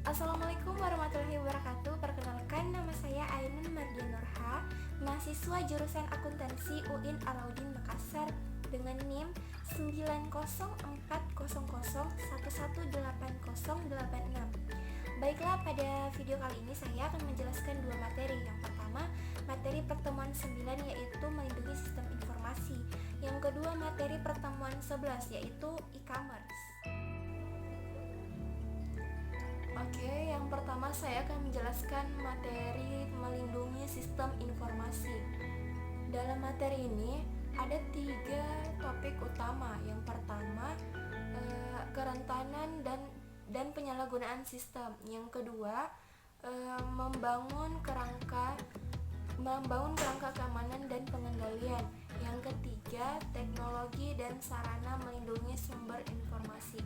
Assalamualaikum warahmatullahi wabarakatuh. Perkenalkan, nama saya Ainun Mardian Nurha, mahasiswa jurusan Akuntansi UIN Alauddin Makassar dengan NIM 90000118086. Baiklah, pada video kali ini saya akan menjelaskan dua materi. Yang pertama, materi pertemuan 9 yaitu melindungi sistem informasi. Yang kedua, materi pertemuan 11 yaitu e-commerce. Oke, yang pertama saya akan menjelaskan materi melindungi sistem informasi. Dalam materi ini ada 3 topik utama. Yang pertama, kerentanan dan penyalahgunaan sistem. Yang kedua, membangun kerangka keamanan dan pengendalian. Yang ketiga, teknologi dan sarana melindungi sumber informasi.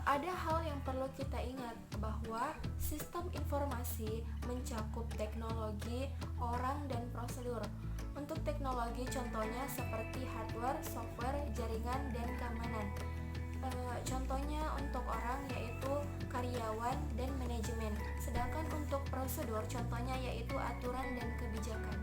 Ada hal yang perlu kita ingat bahwa sistem informasi mencakup teknologi, orang, dan prosedur. Untuk teknologi contohnya seperti hardware, software, jaringan, dan keamanan. Contohnya untuk orang yaitu karyawan dan manajemen. Sedangkan untuk prosedur contohnya yaitu aturan dan kebijakan.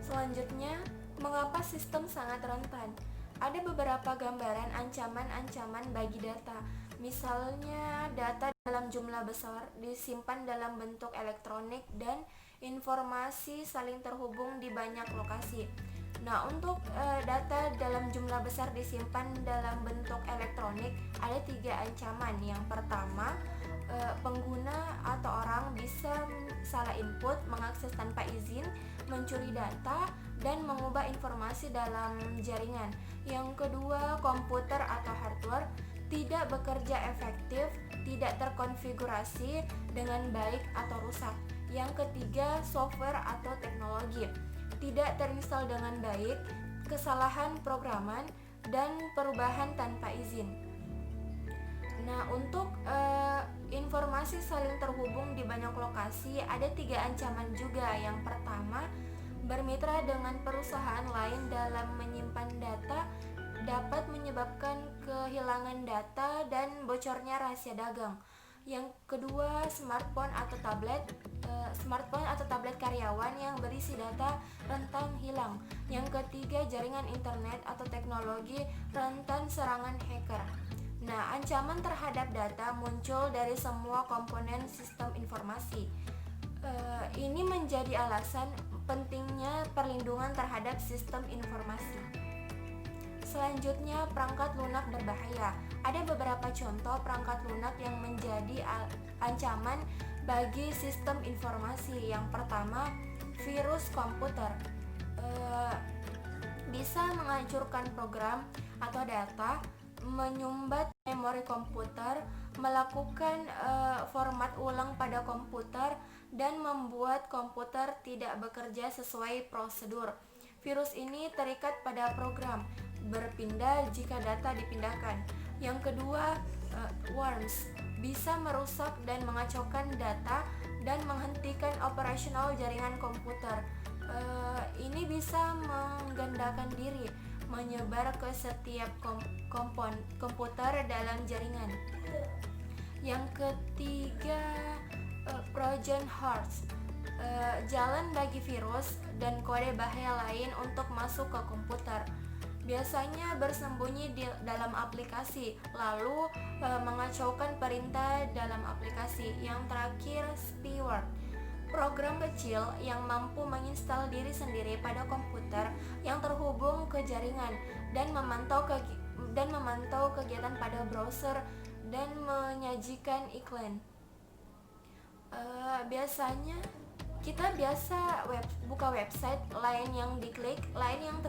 Selanjutnya, mengapa sistem sangat rentan? Ada beberapa gambaran ancaman-ancaman bagi data. Misalnya, data dalam jumlah besar disimpan dalam bentuk elektronik dan informasi saling terhubung di banyak lokasi. Nah, untuk data dalam jumlah besar disimpan dalam bentuk elektronik ada 3 ancaman. Yang pertama, pengguna atau orang bisa salah input, mengakses tanpa izin, mencuri data, dan mengubah informasi dalam jaringan. Yang kedua, komputer atau hardware tidak bekerja efektif, tidak terkonfigurasi dengan baik atau rusak. Yang ketiga, software atau teknologi tidak terinstall dengan baik, kesalahan programan, dan perubahan tanpa izin. Nah, untuk informasi saling terhubung di banyak lokasi ada 3 ancaman juga. Yang pertama, bermitra dengan perusahaan lain dalam menyimpan data dapat menyebabkan kehilangan data dan bocornya rahasia dagang. Yang kedua, smartphone atau tablet karyawan yang berisi data rentan hilang. Yang ketiga, jaringan internet atau teknologi rentan serangan hacker. Nah, ancaman terhadap data muncul dari semua komponen sistem informasi. Ini menjadi alasan pentingnya perlindungan terhadap sistem informasi. Selanjutnya, perangkat lunak berbahaya. Ada beberapa contoh perangkat lunak yang menjadi ancaman bagi sistem informasi. Yang pertama, virus komputer. Bisa menghancurkan program atau data, menyumbat memori komputer, melakukan format ulang pada komputer, dan membuat komputer tidak bekerja sesuai prosedur. Virus ini terikat pada program, berpindah jika data dipindahkan. Yang kedua, worms bisa merusak dan mengacaukan data dan menghentikan operasional jaringan komputer. Ini bisa menggandakan diri, menyebar ke setiap komputer dalam jaringan. Yang ketiga, Trojan horse, jalan bagi virus dan kode bahaya lain untuk masuk ke komputer. Biasanya bersembunyi di dalam aplikasi, lalu mengacaukan perintah dalam aplikasi. Yang terakhir, spyware, program kecil yang mampu menginstal diri sendiri pada komputer yang terhubung ke jaringan dan memantau kegiatan pada browser dan menyajikan iklan. Biasanya kita buka website, lain yang diklik, lain yang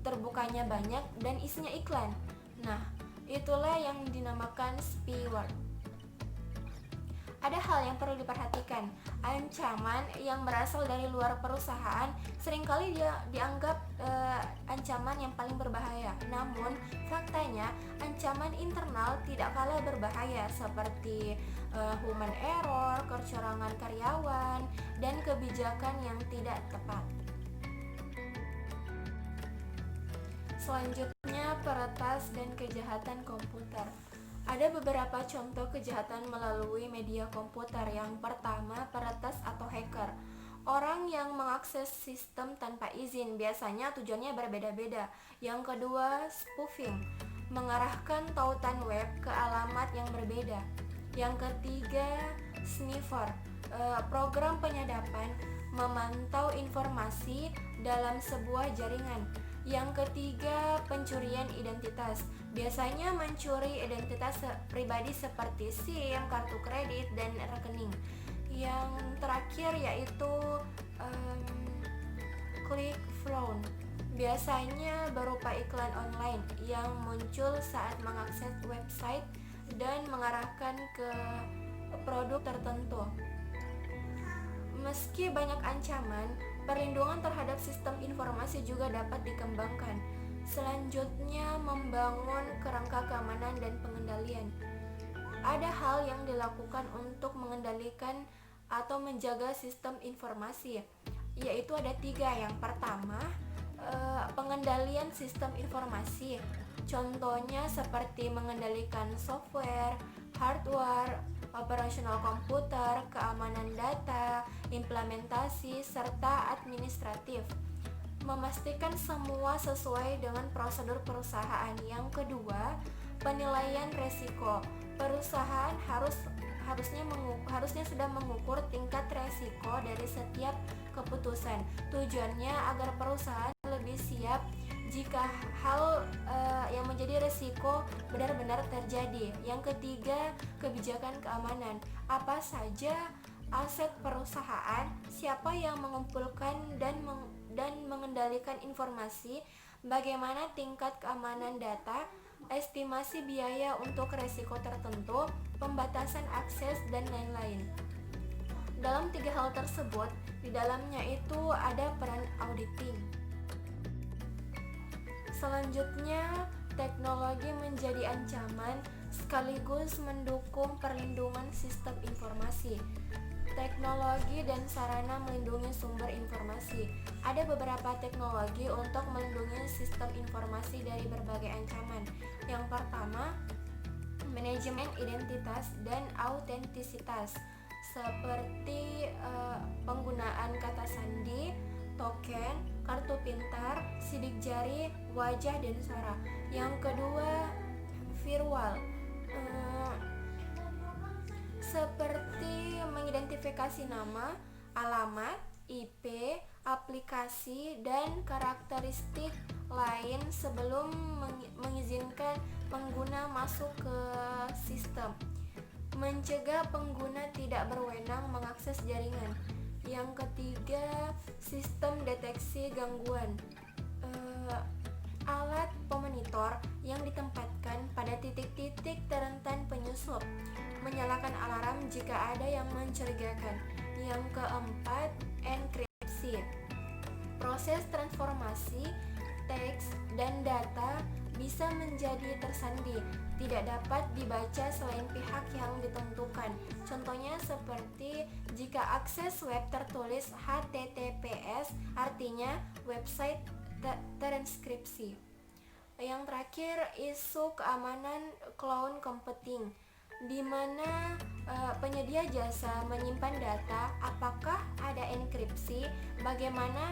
terbukanya banyak dan isinya iklan. Nah, itulah yang dinamakan spyware. Ada hal yang perlu diperhatikan. Ancaman yang berasal dari luar perusahaan seringkali dianggap ancaman yang paling berbahaya. Namun, faktanya ancaman internal tidak kalah berbahaya seperti human error, kecurangan karyawan, dan kebijakan yang tidak tepat. Selanjutnya, peretas dan kejahatan komputer. Ada beberapa contoh kejahatan melalui media komputer. Yang pertama, peretas atau hacker. Orang yang mengakses sistem tanpa izin, biasanya tujuannya berbeda-beda. Yang kedua, spoofing, mengarahkan tautan web ke alamat yang berbeda. Yang ketiga, sniffer, program penyadapan, memantau informasi dalam sebuah jaringan. Yang ketiga, pencurian identitas, biasanya mencuri identitas pribadi seperti SIM, kartu kredit, dan rekening. Yang terakhir yaitu click fraud, biasanya berupa iklan online yang muncul saat mengakses website dan mengarahkan ke produk tertentu. Meski banyak ancaman, perlindungan terhadap sistem informasi juga dapat dikembangkan. Selanjutnya, membangun kerangka keamanan dan pengendalian. Ada hal yang dilakukan untuk mengendalikan atau menjaga sistem informasi, yaitu ada 3. Yang pertama, pengendalian sistem informasi. Contohnya seperti mengendalikan software, hardware, operasional komputer, keamanan data, implementasi, serta administratif. Memastikan semua sesuai dengan prosedur perusahaan. Yang kedua, penilaian resiko. Perusahaan harusnya sudah mengukur tingkat resiko dari setiap keputusan. Tujuannya agar perusahaan lebih siap jika hal yang menjadi resiko benar-benar terjadi. Yang ketiga, kebijakan keamanan. Apa saja aset perusahaan, siapa yang mengumpulkan dan mengendalikan informasi, bagaimana tingkat keamanan data, estimasi biaya untuk resiko tertentu, pembatasan akses, dan lain-lain. Dalam 3 hal tersebut, di dalamnya itu ada peran auditing. Selanjutnya, teknologi menjadi ancaman sekaligus mendukung perlindungan sistem informasi. Teknologi dan sarana melindungi sumber informasi. Ada beberapa teknologi untuk melindungi sistem informasi dari berbagai ancaman. Yang pertama, manajemen identitas dan autentisitas, seperti penggunaan kata sandi, token, kartu pintar, sidik jari, wajah, dan suara. Yang kedua, firewall, seperti mengidentifikasi nama, alamat, IP, aplikasi, dan karakteristik lain sebelum mengizinkan pengguna masuk ke sistem. Mencegah pengguna tidak berwenang mengakses jaringan. Yang ketiga, sistem deteksi gangguan, alat pemonitor yang ditempatkan pada titik-titik terentan penyusup, menyalakan alarm jika ada yang mencurigakan. Yang keempat, enkripsi, proses transformasi teks dan data bisa menjadi tersandi, tidak dapat dibaca selain pihak yang ditentukan. Contohnya seperti jika akses web tertulis HTTPS, artinya website terenkripsi. Yang terakhir, isu keamanan cloud computing, di mana penyedia jasa menyimpan data, apakah ada enkripsi, bagaimana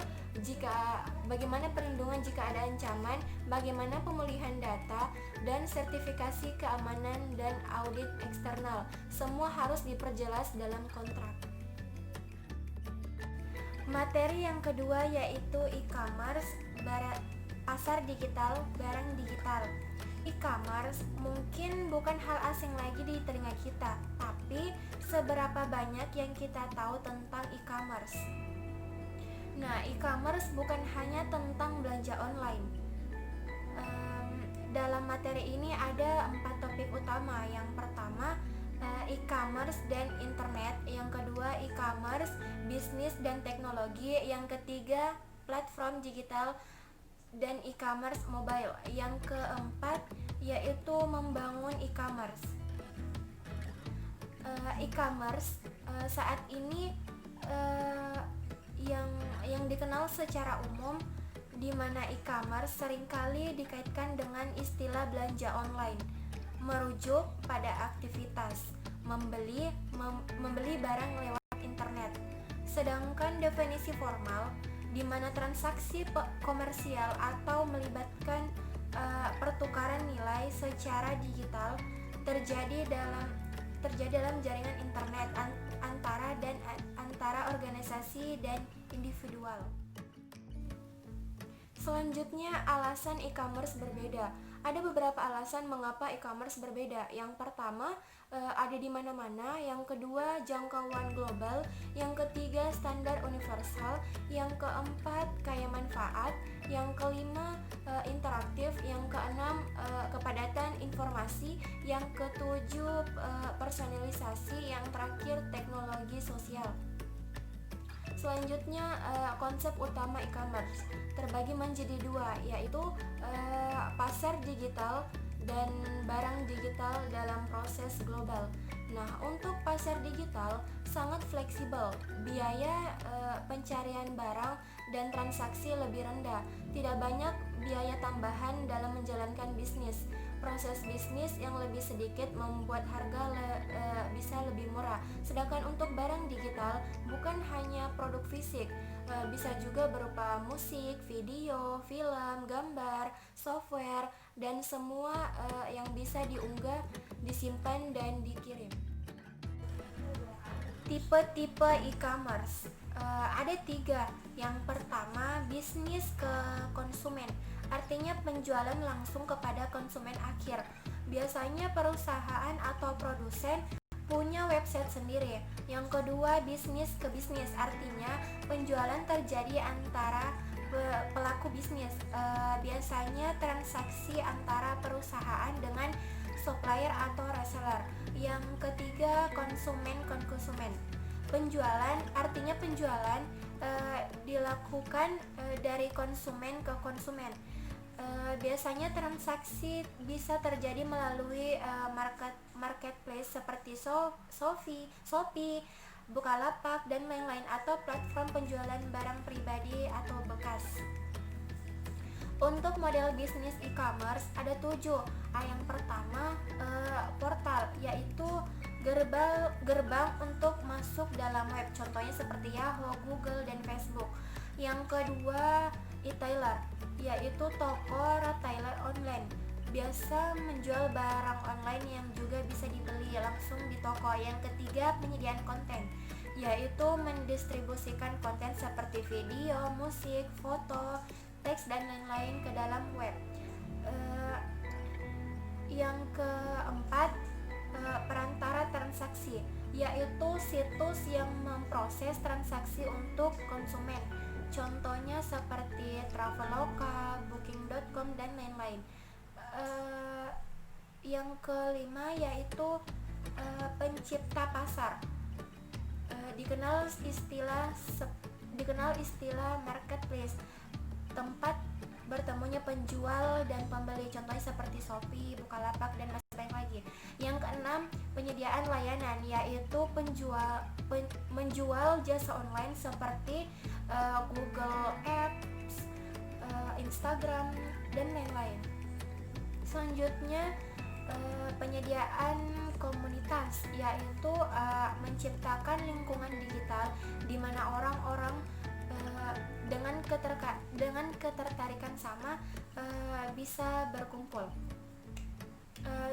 perlindungan jika ada ancaman, bagaimana pemulihan data, dan sertifikasi keamanan dan audit eksternal. Semua harus diperjelas dalam kontrak. Materi yang kedua yaitu e-commerce, pasar digital, barang digital. E-commerce mungkin bukan hal asing lagi di telinga kita, tapi seberapa banyak yang kita tahu tentang e-commerce? Nah, e-commerce bukan hanya tentang belanja online. Dalam materi ini ada 4 topik utama. Yang pertama, e-commerce dan internet. Yang kedua, e-commerce, bisnis dan teknologi. Yang ketiga, platform digital dan e-commerce mobile. Yang keempat yaitu membangun e-commerce. E-commerce saat ini yang dikenal secara umum di mana e-commerce seringkali dikaitkan dengan istilah belanja online, merujuk pada aktivitas membeli barang lewat internet. Sedangkan definisi formal, di mana transaksi komersial atau melibatkan pertukaran nilai secara digital terjadi dalam jaringan internet antara organisasi dan individual. Selanjutnya, alasan e-commerce berbeda. Ada beberapa alasan mengapa e-commerce berbeda. Yang pertama, ada di mana-mana. Yang kedua, jangkauan global. Yang ketiga, standar universal. Yang keempat, kaya manfaat. Yang kelima, interaktif. Yang keenam, kepadatan informasi. Yang ketujuh, personalisasi. Yang terakhir, teknologi sosial. Selanjutnya, konsep utama e-commerce terbagi menjadi dua, yaitu pasar digital dan barang digital dalam proses global. Nah, untuk pasar digital sangat fleksibel, biaya pencarian barang dan transaksi lebih rendah, tidak banyak biaya tambahan dalam menjalankan bisnis. Proses bisnis yang lebih sedikit membuat harga bisa lebih murah. Sedangkan untuk barang digital bukan hanya produk fisik, bisa juga berupa musik, video, film, gambar, software, dan semua yang bisa diunggah, disimpan, dan dikirim. Tipe-tipe e-commerce ada 3. Yang pertama, bisnis ke konsumen, artinya penjualan langsung kepada konsumen akhir. Biasanya perusahaan atau produsen punya website sendiri. Yang kedua, bisnis ke bisnis, artinya penjualan terjadi antara pelaku bisnis, biasanya transaksi antara perusahaan dengan supplier atau reseller. Yang ketiga, konsumen ke konsumen. Penjualan artinya penjualan dilakukan dari konsumen ke konsumen. Biasanya transaksi bisa terjadi melalui marketplace seperti Shopee, Bukalapak, dan lain-lain, atau platform penjualan barang pribadi atau bekas. Untuk model bisnis e-commerce ada 7. Yang pertama, portal, yaitu gerbang untuk masuk dalam web, contohnya seperti Yahoo, Google, dan Facebook. Yang kedua, e-tailer, yaitu toko retailer online, biasa menjual barang online yang juga bisa dibeli langsung di toko. Yang ketiga, penyediaan konten, yaitu mendistribusikan konten seperti video, musik, foto, teks, dan lain-lain ke dalam web. Yang keempat, perantara transaksi, yaitu situs yang memproses transaksi untuk konsumen, contohnya seperti Traveloka, Booking.com, dan lain-lain. Yang kelima yaitu pencipta pasar, dikenal istilah marketplace, tempat bertemunya penjual dan pembeli, contohnya seperti Shopee, Bukalapak, dan masih banyak lagi. Yang keenam, penyediaan layanan, yaitu menjual jasa online seperti Google Apps, Instagram, dan lain-lain. Selanjutnya, penyediaan komunitas, yaitu menciptakan lingkungan digital di mana orang-orang dengan ketertarikan sama bisa berkumpul.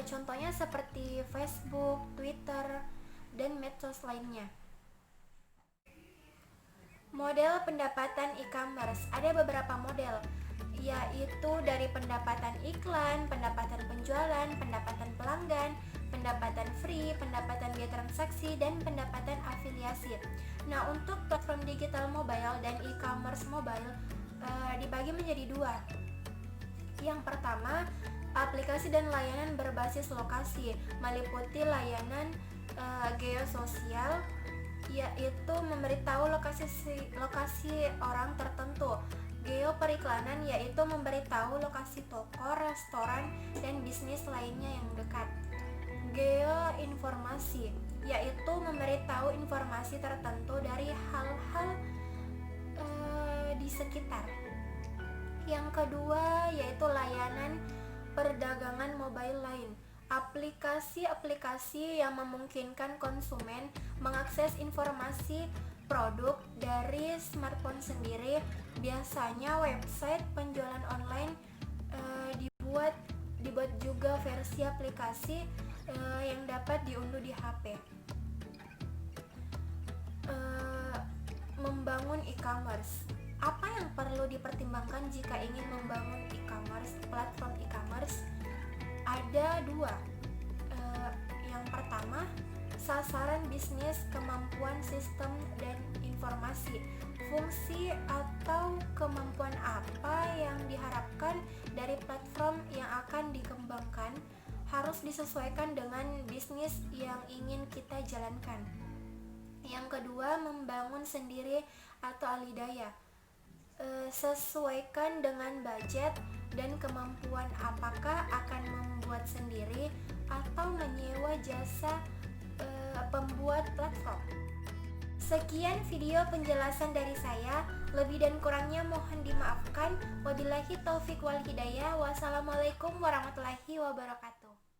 Contohnya seperti Facebook, Twitter, dan medsos lainnya. Model pendapatan e-commerce ada beberapa model, yaitu dari pendapatan iklan, pendapatan penjualan, pendapatan pelanggan, pendapatan free, pendapatan biaya transaksi, dan pendapatan afiliasi. Nah, untuk platform digital mobile dan e-commerce mobile dibagi menjadi 2. Yang pertama, aplikasi dan layanan berbasis lokasi, meliputi layanan geososial, yaitu memberitahu lokasi orang tertentu. Geoperiklanan, yaitu memberitahu lokasi toko, restoran, dan bisnis lainnya yang dekat. Geoinformasi, yaitu memberitahu informasi tertentu dari hal-hal di sekitar. Yang kedua yaitu layanan perdagangan mobile lain. Aplikasi-aplikasi yang memungkinkan konsumen mengakses informasi produk dari smartphone sendiri. Biasanya website penjualan online dibuat juga versi aplikasi yang dapat diunduh di HP. Membangun e-commerce. Apa yang perlu dipertimbangkan jika ingin membangun e-commerce, platform e-commerce? Ada dua. Yang pertama, sasaran bisnis, kemampuan sistem dan informasi. Fungsi atau kemampuan apa yang diharapkan dari platform yang akan dikembangkan harus disesuaikan dengan bisnis yang ingin kita jalankan. Yang kedua, membangun sendiri atau alidaya. Sesuaikan dengan budget dan kemampuan, apakah akan membuat sendiri atau menyewa jasa pembuat platform. Sekian video penjelasan dari saya, lebih dan kurangnya mohon dimaafkan. Wabillahi taufik wal hidayah. Wassalamualaikum warahmatullahi wabarakatuh.